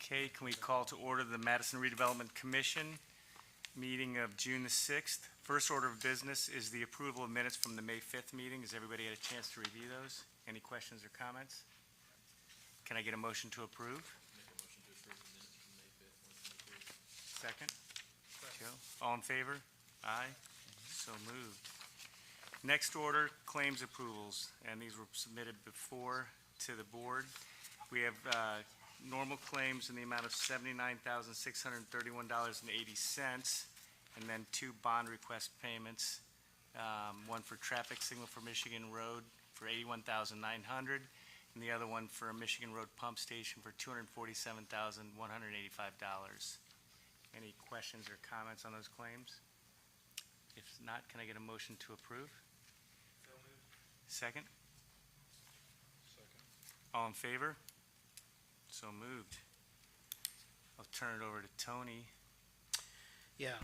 Okay, can we call to order the Madison Redevelopment Commission meeting of June the 6th? First order of business is the approval of minutes from the May 5th meeting. Has everybody had a chance to review those? Any questions or comments? Can I get a motion to approve? Make a motion to approve the minutes from May 5th, 2023. Second? Joe? All in favor? Aye. So moved. Next order, claims approvals, and these were submitted before to the board. We have normal claims in the amount of $79,631.80, and then two bond request payments, one for traffic signal for Michigan Road for $81,900, and the other one for a Michigan Road pump station for $247,185. Any questions or comments on those claims? If not, can I get a motion to approve? So moved. Second? Second. All in favor? So moved. I'll turn it over to Tony. Yeah,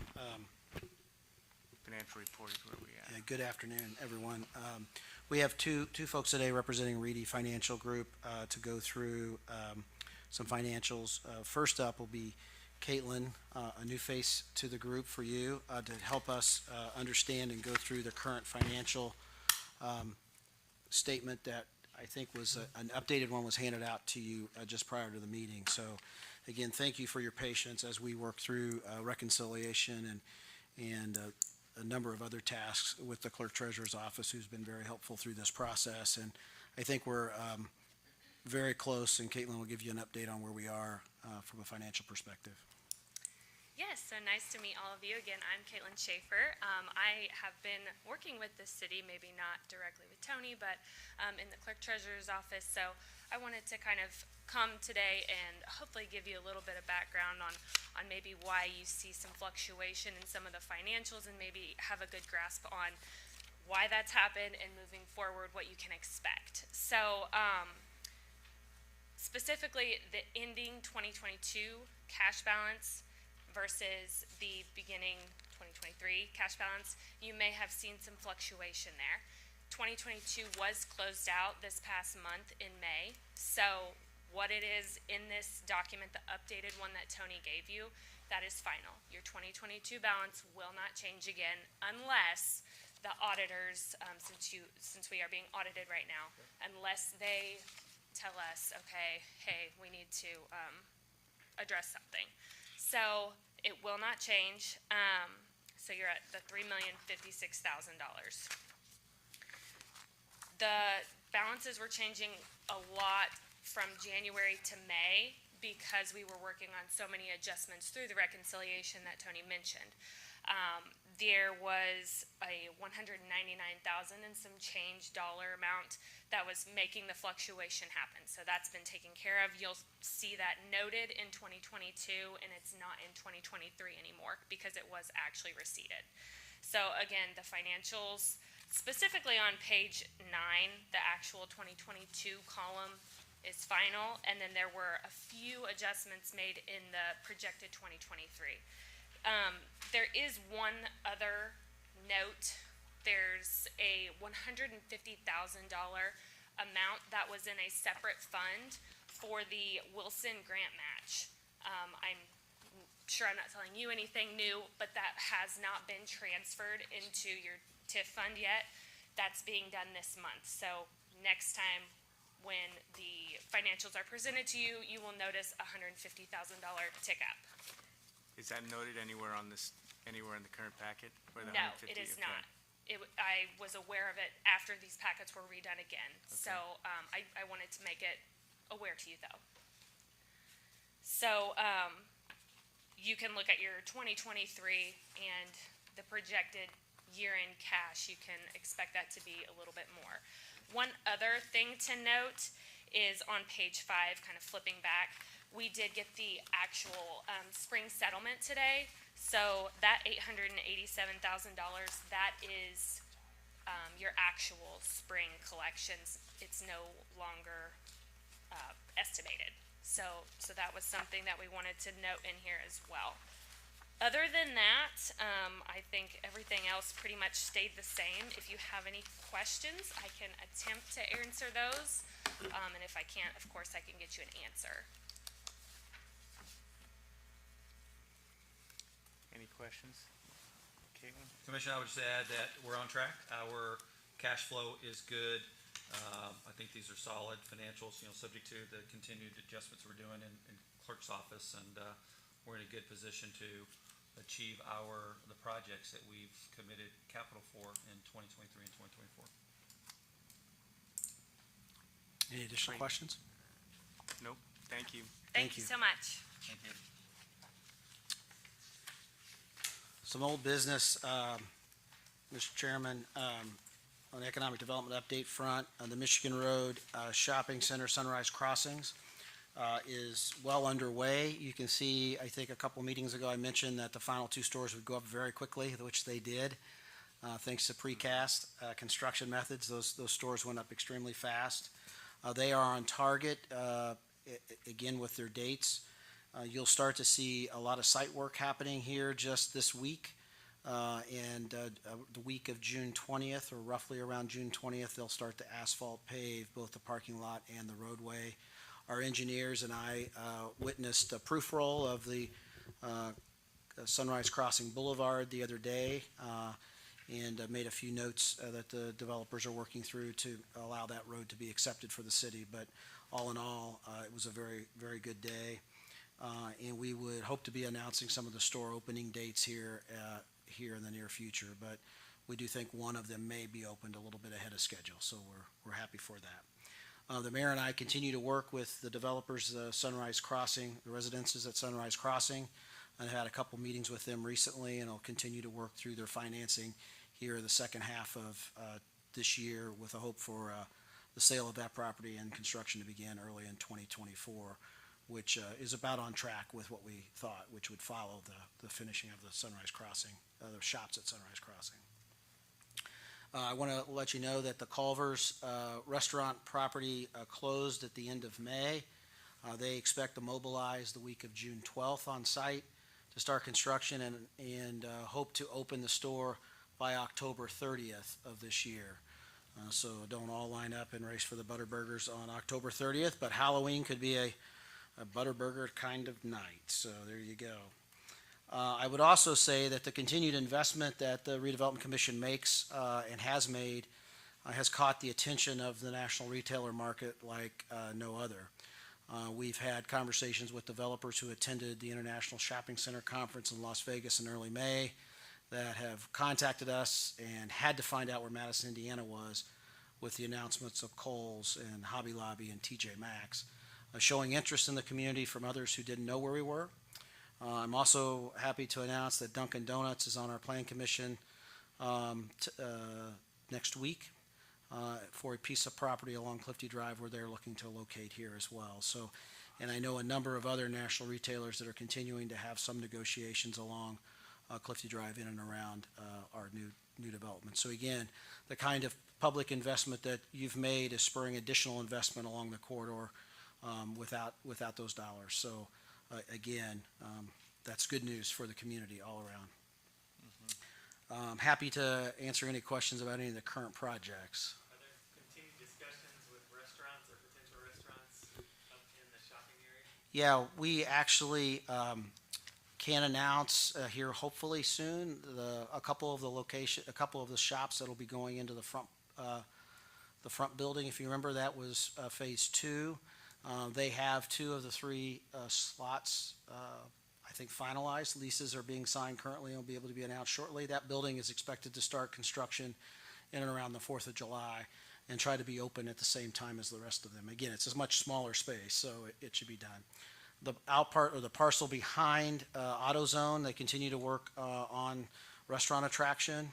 Financial report is where we yeah, at. good afternoon, everyone. We have two folks today representing Reedy Financial Group to go through some financials. First up will be Caitlin, a new face to the group for you to help us understand and go through the current financial statement that I think was an updated one was handed out to you just prior to the meeting. So again, thank you for your patience as we work through reconciliation and a number of other tasks with the clerk treasurer's office, who's been very helpful through this process. And I think we're very close, and Caitlin will give you an update on where we are from a financial perspective. Yes, so nice to meet all of you. Again, I'm Caitlin Schaefer. I have been working with the city, maybe not directly with Tony, but in the clerk treasurer's office. So I wanted to kind of come today and hopefully give you a little bit of background on maybe why you see some fluctuation in some of the financials, and maybe have a good grasp on why that's happened and moving forward what you can expect. So specifically, the ending 2022 cash balance versus the beginning 2023 cash balance, you may have seen some fluctuation there. 2022 was closed out this past month in May. So what it is in this document, the updated one that Tony gave you, that is final. Your 2022 balance will not change again unless the auditors, since we are being audited right now, unless they tell us, okay, hey, we need to address something. So it will not change. So you're at the $3,056,000. The balances were changing a lot from January to May because we were working on so many adjustments through the reconciliation that Tony mentioned. There was a $199,000 and some change dollar amount that was making the fluctuation happen. So that's been taken care of. You'll see that noted in 2022, and it's not in 2023 anymore because it was actually receipted. So again, the financials, specifically on page 9, the actual 2022 column is final, and then there were a few adjustments made in the projected 2023. There is one other note. There's a $150,000 amount that was in a separate fund for the Wilson grant match. I'm sure I'm not telling you anything new, but that has not been transferred into your TIF fund yet. That's being done this month. So next time when the financials are presented to you, you will notice a $150,000 tick up. Is that noted anywhere on this, anywhere in the current packet? No, it is not. I was aware of it after these packets were redone again. Okay. So I wanted to make it aware to you, though. So you can look at your 2023 and the projected year-end cash. You can expect that to be a little bit more. One other thing to note is on page 5, kind of flipping back, we did get the actual spring settlement today. So that $887,000, that is your actual spring collections. It's no longer estimated. So that was something that we wanted to note in here as well. Other than that, I think everything else pretty much stayed the same. If you have any questions, I can attempt to answer those. And if I can't, of course, I can get you an answer. questions? Caitlin? Commissioner, I would just add that we're on track. Our cash flow is good. I think these are solid financials, subject to the continued adjustments we're doing in clerk's office, and we're in a good position to achieve the projects that we've committed capital for in 2023 and 2024. Any additional Great. questions? Nope, thank you. Thank Thank you you. so much. Thank you. Some old business, Mr. Chairman, on the economic development update front, the Michigan Road Shopping Center Sunrise Crossings is well underway. You can see, I think a couple meetings ago, I mentioned that the final 2 stores would go up very quickly, which they did. Thanks to precast construction methods, those stores went up extremely fast. They are on target, again, with their dates. You'll start to see a lot of site work happening here just this week. And the week of June 20th, or roughly around June 20th, they'll start to asphalt pave both the parking lot and the roadway. Our engineers and I witnessed a proof roll of the Sunrise Crossing Boulevard the other day, and made a few notes that the developers are working through to allow that road to be accepted for the city. But all in all, it was a very, very good day. And we would hope to be announcing some of the store opening dates here in the near future. But we do think one of them may be opened a little bit ahead of schedule, so we're happy for that. The mayor and I continue to work with the developers, Sunrise Crossing, the residences at Sunrise Crossing. I've had a couple meetings with them recently, and I'll continue to work through their financing here the second half of this year with a hope for the sale of that property and construction to begin early in 2024, which is about on track with what we thought, which would follow the finishing of the Sunrise Crossing, the shops at Sunrise Crossing. I want to let you know that the Culver's restaurant property closed at the end of May. They expect to mobilize the week of June 12th on site to start construction and hope to open the store by October 30th of this year. So don't all line up and race for the Butterburgers on October 30th, but Halloween could be a Butterburger kind of night. So there you go. I would also say that the continued investment that the Redevelopment Commission makes and has made has caught the attention of the national retailer market like no other. We've had conversations with developers who attended the International Shopping Center Conference in Las Vegas in early May that have contacted us and had to find out where Madison, Indiana was with the announcements of Kohl's and Hobby Lobby and TJ Maxx, showing interest in the community from others who didn't know where we were. I'm also happy to announce that Dunkin' Donuts is on our Plan Commission next week for a piece of property along Clifty Drive where they're looking to locate here as well. So, and I know a number of other national retailers that are continuing to have some negotiations along Clifty Drive in and around our new development. So again, the kind of public investment that you've made is spurring additional investment along the corridor without those dollars. So again, that's good news for the community all around. I'm happy to answer any questions about any of the current projects. Are there continued discussions with restaurants or potential restaurants up in the shopping area? Yeah, we actually can announce here hopefully soon a couple of the shops that'll be going into the front building. If you remember, that was phase 2. They have 2 of the 3 slots, I think, finalized. Leases are being signed currently and will be able to be announced shortly. That building is expected to start construction in and around the 4th of July and try to be open at the same time as the rest of them. Again, it's a much smaller space, so it should be done. The out part or the parcel behind AutoZone, they continue to work on restaurant attraction.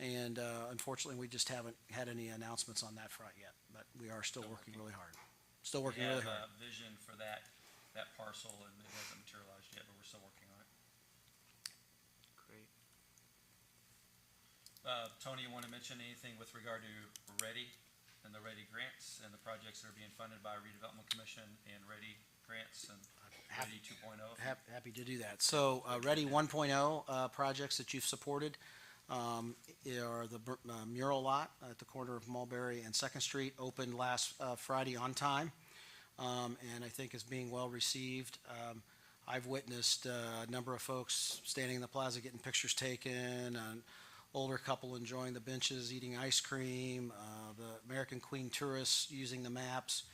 And unfortunately, we just haven't had any announcements on that front yet, but we are still working really hard. Still working really hard. We have a vision for that parcel, and it hasn't materialized yet, but we're still working on it. Great. Tony, you want to mention anything with regard to READY and the READY grants and the projects that are being funded by Redevelopment Commission and READY grants and READY 2.0? Happy to do that. So READY 1.0 projects that you've supported are the mural lot at the corner of Mulberry and 2nd Street, opened last Friday on time, and I think is being well received. I've witnessed a number of folks standing in the plaza getting pictures taken, an older couple enjoying the benches, eating ice cream, the American Queen tourists using the maps.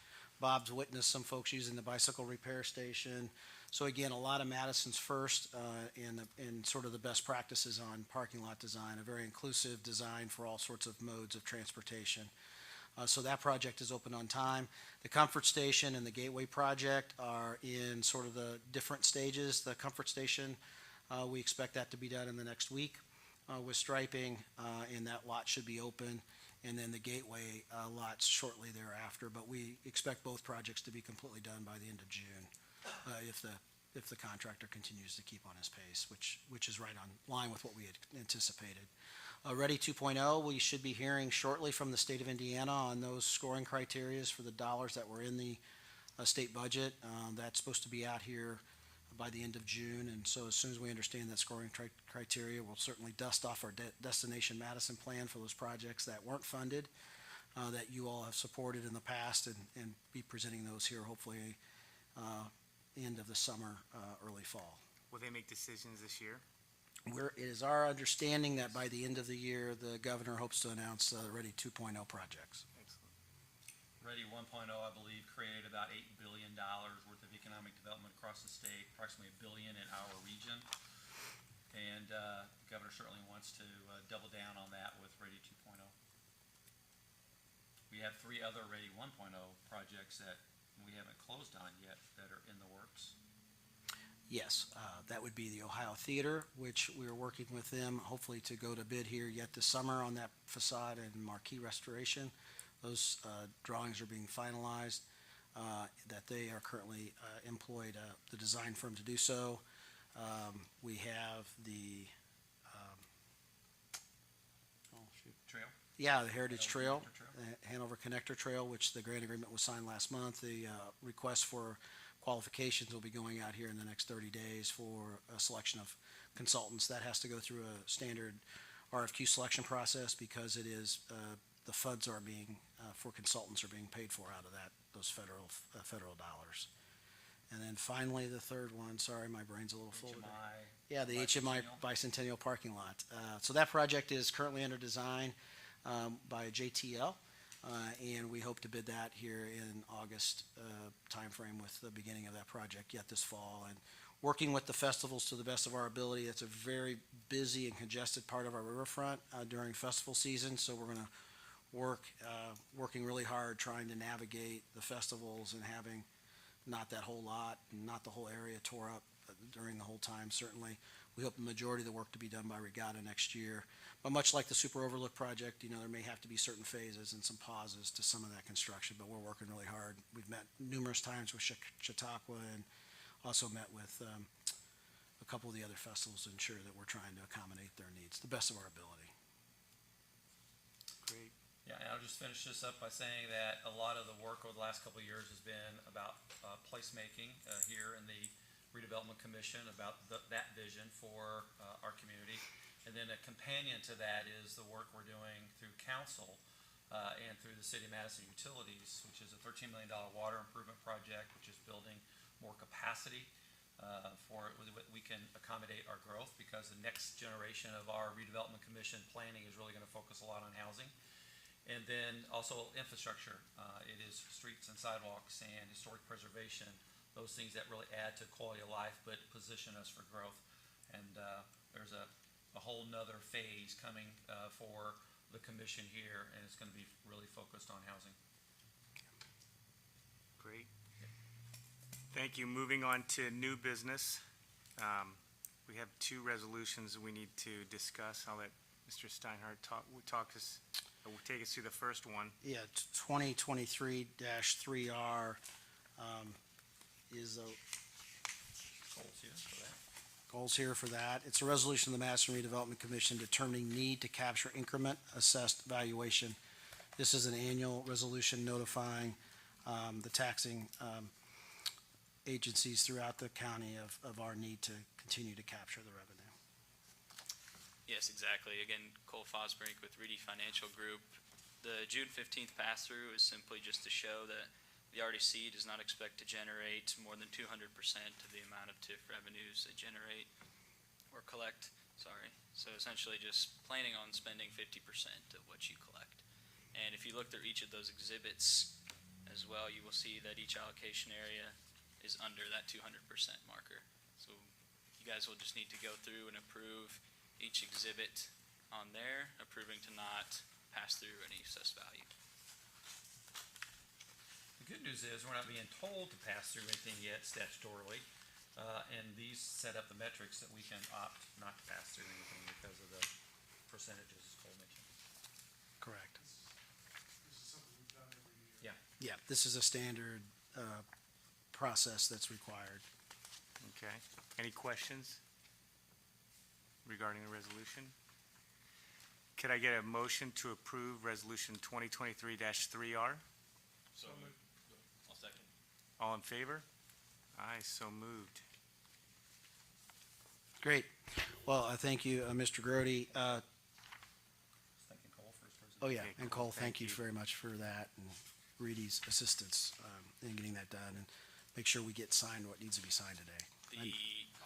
Bob's witnessed some folks using the bicycle repair station. So again, a lot of Madison's first in sort of the best practices on parking lot design, a very inclusive design for all sorts of modes of transportation. So that project is open on time. The Comfort Station and the Gateway project are in sort of the different stages. The Comfort Station, we expect that to be done in the next week with striping, and that lot should be open. And then the Gateway lots shortly thereafter. But we expect both projects to be completely done by the end of June if the contractor continues to keep on his pace, which is right on line with what we had anticipated. Ready 2.0, we should be hearing shortly from the state of Indiana on those scoring criterias for the dollars that were in the state budget. That's supposed to be out here by the end of June, and so as soon as we understand that scoring criteria, we'll certainly dust off our Destination Madison plan for those projects that weren't funded, that you all have supported in the past, and be presenting those here hopefully end of the summer, early fall. Will they make decisions this year? It is our understanding that by the end of the year, the governor hopes to announce the Ready 2.0 projects. Excellent. Ready 1.0, I believe, created about $8 billion worth of economic development across the state, approximately $1 billion in our region. And the governor certainly wants to double down on that with Ready 2.0. We have 3 other Ready 1.0 projects that we haven't closed on yet that are in the works. Yes, that would be the Ohio Theater, which we are working with them, hopefully to go to bid here yet this summer on that facade and marquee restoration. Those drawings are being finalized, that they are currently employed the design firm to do so. We have the, Trail? the Heritage Trail, Connector Trail. the Hanover Connector Trail, which the grant agreement was signed last month. The request for qualifications will be going out here in the next 30 days for a selection of consultants. That has to go through a standard RFQ selection process because it is, the funds are being, for consultants are being paid for out of those federal dollars. And then finally, the third one, sorry, my brain's a little full today. Yeah, the HMI Bicentennial Parking Lot. So that project is currently under design by JTL. And we hope to bid that here in August timeframe with the beginning of that project yet this fall. And working with the festivals to the best of our ability, it's a very busy and congested part of our riverfront during festival season. So we're going to working really hard trying to navigate the festivals and having not that whole lot, not the whole area tore up during the whole time, certainly. We hope the majority of the work to be done by Regatta next year. But much like the Super Overlook project, there may have to be certain phases and some pauses to some of that construction, but we're working really hard. We've met numerous times with Chautauqua and also met with a couple of the other festivals to ensure that we're trying to accommodate their needs to the best of our ability. Great. Yeah, and I'll just finish this up by saying that a lot of the work over the last couple of years has been about placemaking here in the Redevelopment Commission, about that vision for our community. And then a companion to that is the work we're doing through council and through the City of Madison Utilities, which is a $13 million water improvement project, which is building more capacity for we can accommodate our growth, because the next generation of our Redevelopment Commission planning is really going to focus a lot on housing. And then also infrastructure. It is streets and sidewalks and historic preservation, those things that really add to quality of life but position us for growth. And there's a whole nother phase coming for the commission here, and it's going to be really focused on housing. Great. Thank you. Moving on to new business. We have 2 resolutions we need to discuss. I'll let Mr. Steinhardt take us through the first one. Yeah, 2023-3R is goals here for that. It's a resolution of the Madison Redevelopment Commission determining need to capture increment assessed valuation. This is an annual resolution notifying the taxing agencies throughout the county of our need to continue to capture the revenue. Yes, exactly. Again, Cole Fosbrink with Reedy Financial Group. The June 15th pass-through is simply just to show that The RDC does not expect to generate more than 200% of the amount of TIF revenues they generate or collect, sorry. So essentially just planning on spending 50% of what you collect. And if you look through each of those exhibits as well, you will see that each allocation area is under that 200% marker. So you guys will just need to go through and approve each exhibit on there, approving to not pass through any assessed value. The good news is we're not being told to pass through anything yet statutorily, and these set up the metrics that we can opt not to pass through anything because of the percentages, as Cole mentioned. Correct. This is something we've done every year. Yeah, this is a standard process that's required. Okay. Any questions regarding the resolution? Could I get a motion to approve Resolution 2023-3R? So I'll second. All in favor? Aye, so moved. Great. Well, I thank you, Mr. Grody. Thanking Cole for his presentation. Oh, yeah, Okay, and cool. Cole, thank Thank you you. very much for that, and Reedy's assistance in getting that done, and make sure we get signed what needs to be signed today.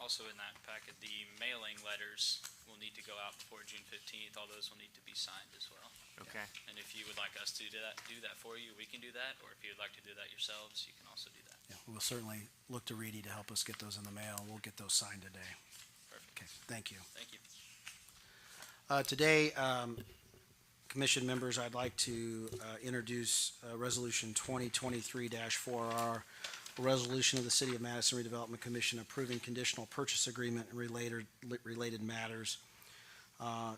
Also in that packet, the mailing letters will need to go out before June 15th. All those will need to be signed as well. Okay. And if you would like us to do that for you, we can do that. Or if you would like to do that yourselves, you can also do that. Yeah, we'll certainly look to Reedy to help us get those in the mail, and we'll get those signed today. Perfect. Okay, thank you. Thank you. Today, commission members, I'd like to introduce Resolution 2023-4R, a resolution of the City of Madison Redevelopment Commission approving conditional purchase agreement and related matters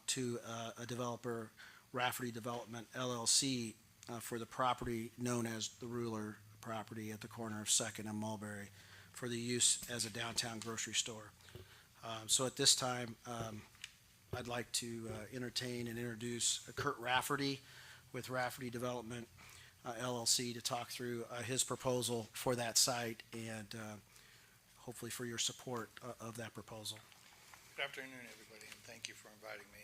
to a developer, Rafferty Development LLC, for the property known as the Ruler property at the corner of Second and Mulberry for the use as a downtown grocery store. So at this time, I'd like to entertain and introduce Kurt Rafferty with Rafferty Development LLC to talk through his proposal for that site and hopefully for your support of that proposal. Good afternoon, everybody, and thank you for inviting me.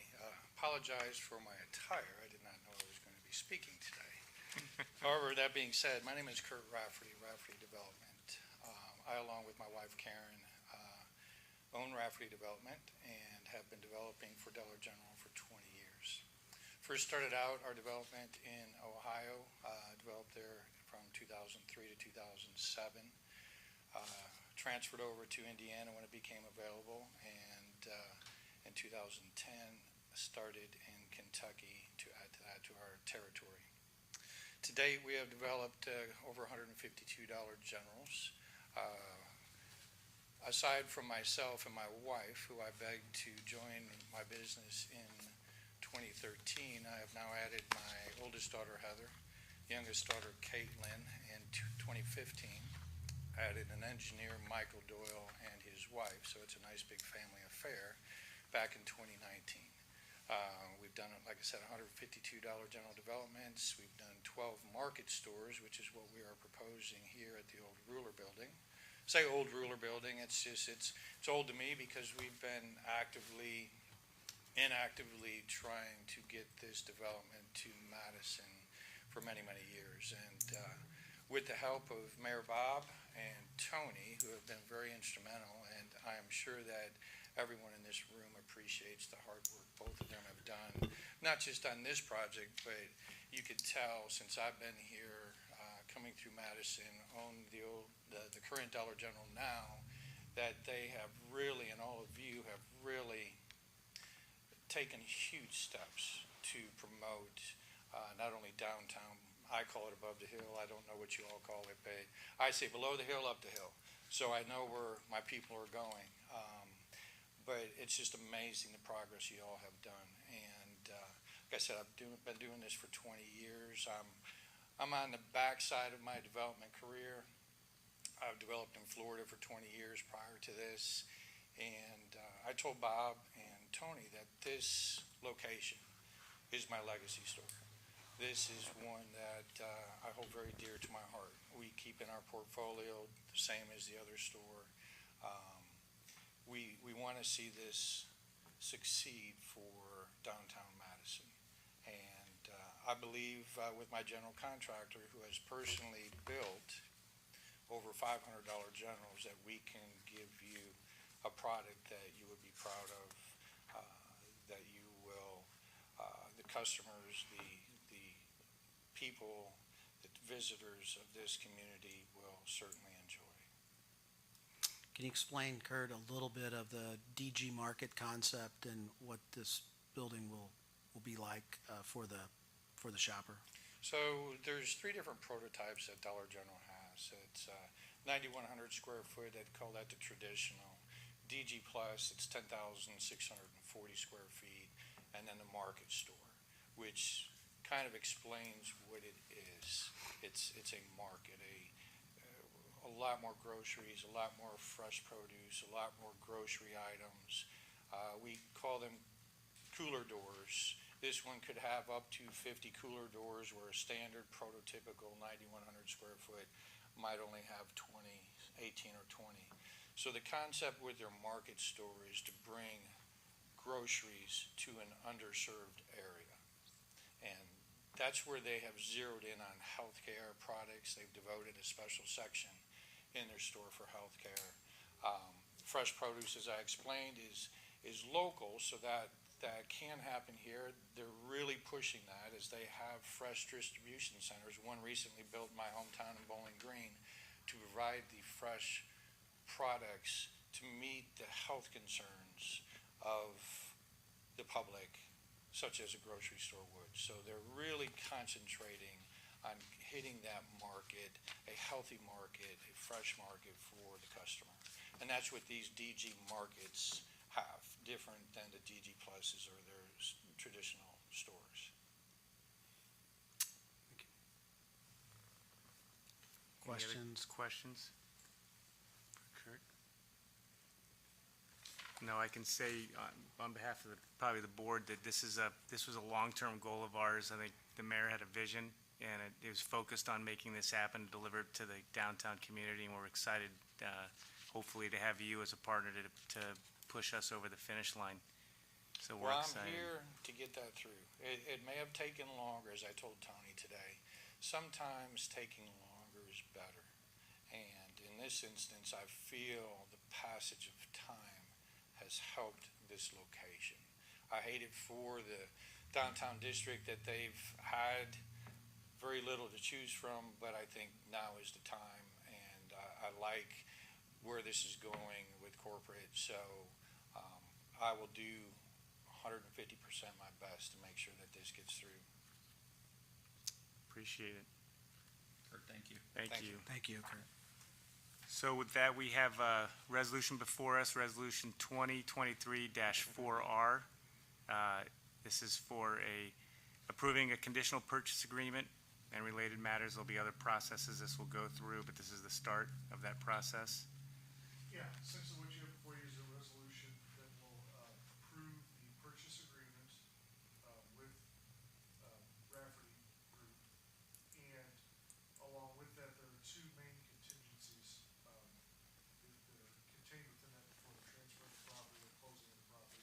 Apologize for my attire. I did not know I was going to be speaking today. However, that being said, my name is Kurt Rafferty, Rafferty Development. I, along with my wife Karen, own Rafferty Development and have been developing for Dollar General for 20 years. First started out our development in Ohio, developed there from 2003 to 2007. Transferred over to Indiana when it became available, and in 2010 started in Kentucky to add to that to our territory. To date, we have developed over 152 Dollar Generals. Aside from myself and my wife, who I begged to join my business in 2013, I have now added my oldest daughter, Heather, youngest daughter, Caitlin, in 2015. Added an engineer, Michael Doyle, and his wife, so it's a nice big family affair, back in 2019. We've done, like I said, 152 Dollar General developments. We've done 12 market stores, which is what we are proposing here at the old Ruler building. Say old Ruler building, it's old to me because we've been inactively trying to get this development to Madison for many, many years. And with the help of Mayor Bob and Tony, who have been very instrumental, and I am sure that everyone in this room appreciates the hard work both of them have done, not just on this project, but you could tell since I've been here coming through Madison, own the current Dollar General now, that they have really, and all of you have really taken huge steps to promote not only downtown, I call it above the hill, I don't know what you all call it, but I say below the hill, up the hill. So I know where my people are going. But it's just amazing the progress you all have done. And like I said, I've been doing this for 20 years. I'm on the backside of my development career. I've developed in Florida for 20 years prior to this. And I told Bob and Tony that this location is my legacy store. This is one that I hold very dear to my heart. We keep in our portfolio the same as the other store. We want to see this succeed for downtown Madison. And I believe with my general contractor, who has personally built over $500 generals, that we can give you a product that you would be proud of, that you will, the customers, the people, the visitors of this community will certainly enjoy. Can you explain, Kurt, a little bit of the DG Market concept and what this building will be like for the shopper? So there's 3 different prototypes that Dollar General has. It's 9,100 square foot, I'd call that the traditional. DG Plus, it's 10,640 square feet, and then the market store, which kind of explains what it is. It's a market, a lot more groceries, a lot more fresh produce, a lot more grocery items. We call them cooler doors. This one could have up to 50 cooler doors, where a standard prototypical 9,100 square foot might only have 18 or 20. So the concept with their market store is to bring groceries to an underserved area. And that's where they have zeroed in on healthcare products. They've devoted a special section in their store for healthcare. Fresh produce, as I explained, is local, so that can happen here. They're really pushing that as they have fresh distribution centers. One recently built in my hometown in Bowling Green to provide the fresh products to meet the health concerns of the public, such as a grocery store would. So they're really concentrating on hitting that market, a healthy market, a fresh market for the customer. And that's what these DG markets have, different than the DG Pluses or their traditional stores. Questions? Questions? For Kurt? No, I can say on behalf of probably the board that this was a long-term goal of ours. I think the mayor had a vision, and it was focused on making this happen, delivered to the downtown community, and we're excited, hopefully, to have you as a partner to push us over the finish line. So we're Well, excited. I'm here to get that through. It may have taken longer, as I told Tony today. Sometimes taking longer is better. And in this instance, I feel the passage of time has helped this location. I hate it for the downtown district that they've had very little to choose from, but I think now is the time, and I like where this is going with corporate, so I will do 150% my best to make sure that this gets through. Appreciate it. Kurt, thank you. Thank Thank you. Thank you, Kurt. So with that, we have a resolution before us, Resolution 2023-4R. This is for approving a conditional purchase agreement and related matters. There'll be other processes this will go through, but this is the start of that process. Yeah, essentially what you have before you is a resolution that will approve the purchase agreement with Rafferty Group. And along with that, there are 2 main contingencies that are contained within that before the transfer of the property or closing of the property.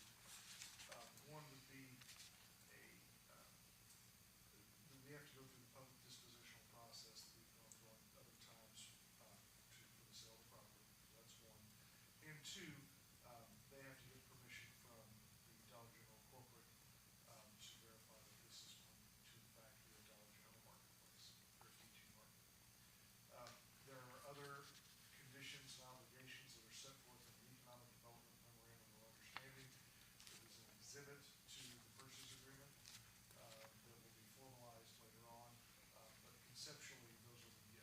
One would be we have to go through the public dispositional process that we've gone through on other times for the sale of the property. So that's one. And 2, they have to get permission from the Dollar General corporate to verify that this is going to in fact be a Dollar General marketplace or a DG market. There are other conditions and obligations that are set forth in the Economic Development Memorandum of Understanding. It is an exhibit to the purchase agreement that will be formalized later on. But conceptually, those are the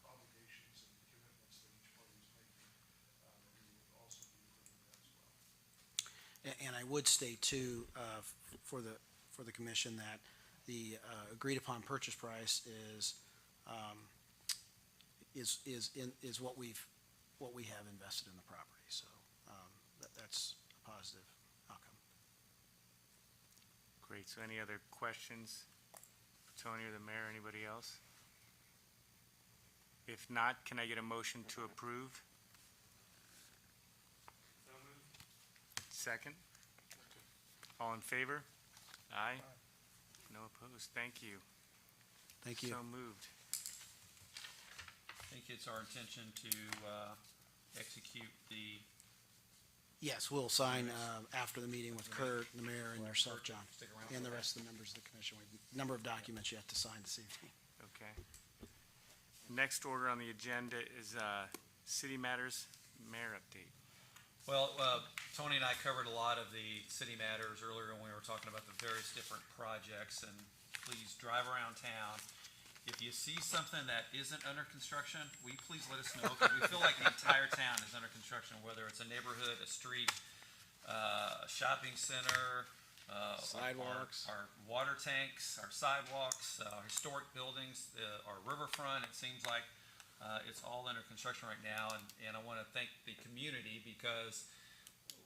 obligations and commitments that each party is making. We will also be approving that as well. And I would state too, for the commission, that the agreed upon purchase price is what we have invested in the property. So that's a positive outcome. Great. So any other questions for Tony or the mayor, anybody else? If not, can I get a motion to approve? So moved. Second? All in favor? Aye. No opposed. Thank you. Thank you. So moved. I think it's our intention to execute the. Yes, we'll sign after the meeting with Kurt, the mayor, and yourself, John, Stick around and for the that. rest of the members of the commission. We have a number of documents you have to sign this evening. Okay. Next order on the agenda is City Matters Mayor update. Well, Tony and I covered a lot of the city matters earlier when we were talking about the various different projects, and please drive around town. If you see something that isn't under construction, will you please let us know, because we feel like the entire town is under construction, whether it's a neighborhood, a street, a shopping center, Sidewalks. our water tanks, our sidewalks, historic buildings, our riverfront. It seems like it's all under construction right now, and I want to thank the community because,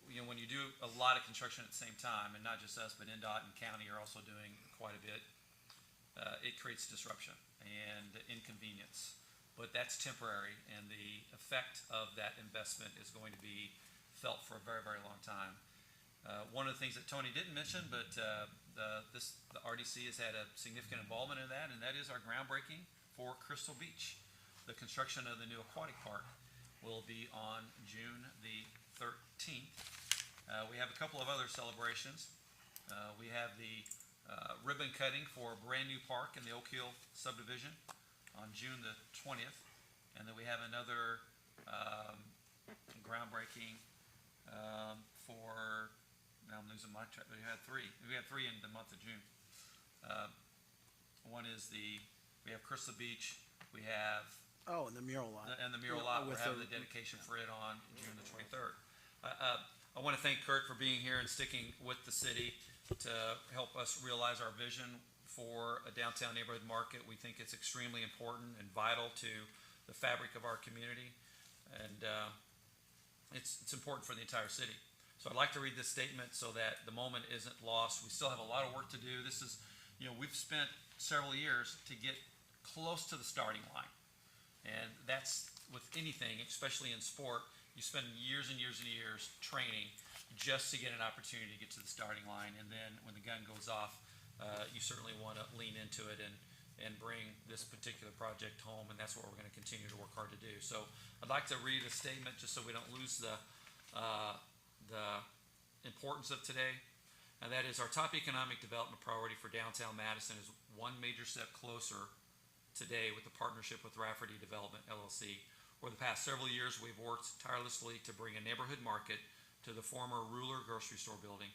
you know, when you do a lot of construction at the same time, and not just us, but NDOT and county are also doing quite a bit, it creates disruption and inconvenience. But that's temporary, and the effect of that investment is going to be felt for a very, very long time. One of the things that Tony didn't mention, but the RDC has had a significant involvement in that, and that is our groundbreaking for Crystal Beach. The construction of the new aquatic park will be on June the 13th. We have a couple of other celebrations. We have the ribbon cutting for a brand new park in the Oak Hill subdivision on June the 20th. And then we have another groundbreaking for, now I'm losing my track, we had three in the month of June. One is we have Crystal Beach, we have Oh, and the mural lot. and the mural lot, we're With having the dedication for it on June the 23rd. I want to thank Kurt for being here and sticking with the city to help us realize our vision for a downtown neighborhood market. We think it's extremely important and vital to the fabric of our community, and it's important for the entire city. So I'd like to read this statement so that the moment isn't lost. We still have a lot of work to do. This is, you know, we've spent several years to get close to the starting line. And that's with anything, especially in sport, you spend years and years and years training just to get an opportunity to get to the starting line. And then when the gun goes off, you certainly want to lean into it and bring this particular project home. And that's what we're going to continue to work hard to do. So I'd like to read a statement just so we don't lose the importance of today. And that is, our top economic development priority for downtown Madison is one major step closer today with the partnership with Rafferty Development, LLC. Over the past several years, we've worked tirelessly to bring a neighborhood market to the former Ruler grocery store building.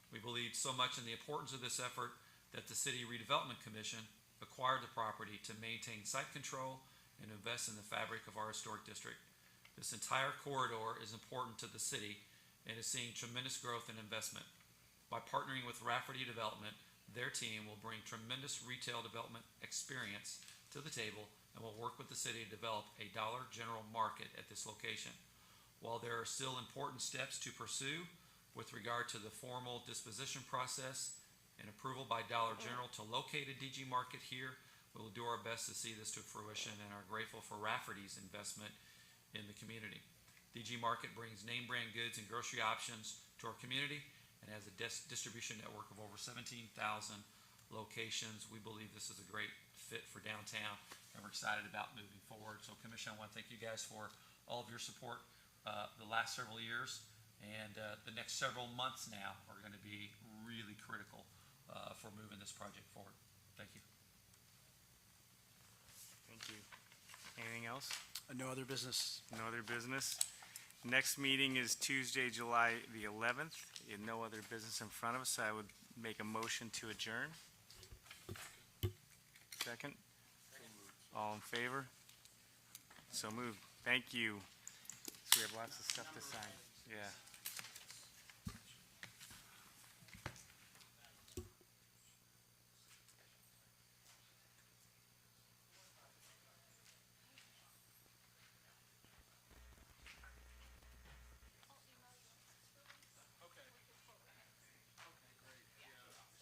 We believed so much in the importance of this effort that the City Redevelopment Commission acquired the property to maintain site control and invest in the fabric of our historic district. This entire corridor is important to the city and is seeing tremendous growth and investment. By partnering with Rafferty Development, their team will bring tremendous retail development experience to the table and will work with the city to develop a Dollar General market at this location. While there are still important steps to pursue with regard to the formal disposition process and approval by Dollar General to locate a DG Market here, we will do our best to see this to fruition and are grateful for Rafferty's investment in the community. DG Market brings name brand goods and grocery options to our community and has a distribution network of over 17,000 locations. We believe this is a great fit for downtown, and we're excited about moving forward. So, Commission, I want to thank you guys for all of your support the last several years, and the next several months now are going to be really critical for moving this project forward. Thank you. Thank you. Anything else? No other business. No other business. Next meeting is Tuesday, July the 11th. If no other business in front of us, I would make a motion to adjourn. Second? All in favor? So moved. Thank you. So we have lots of stuff to sign. Yeah.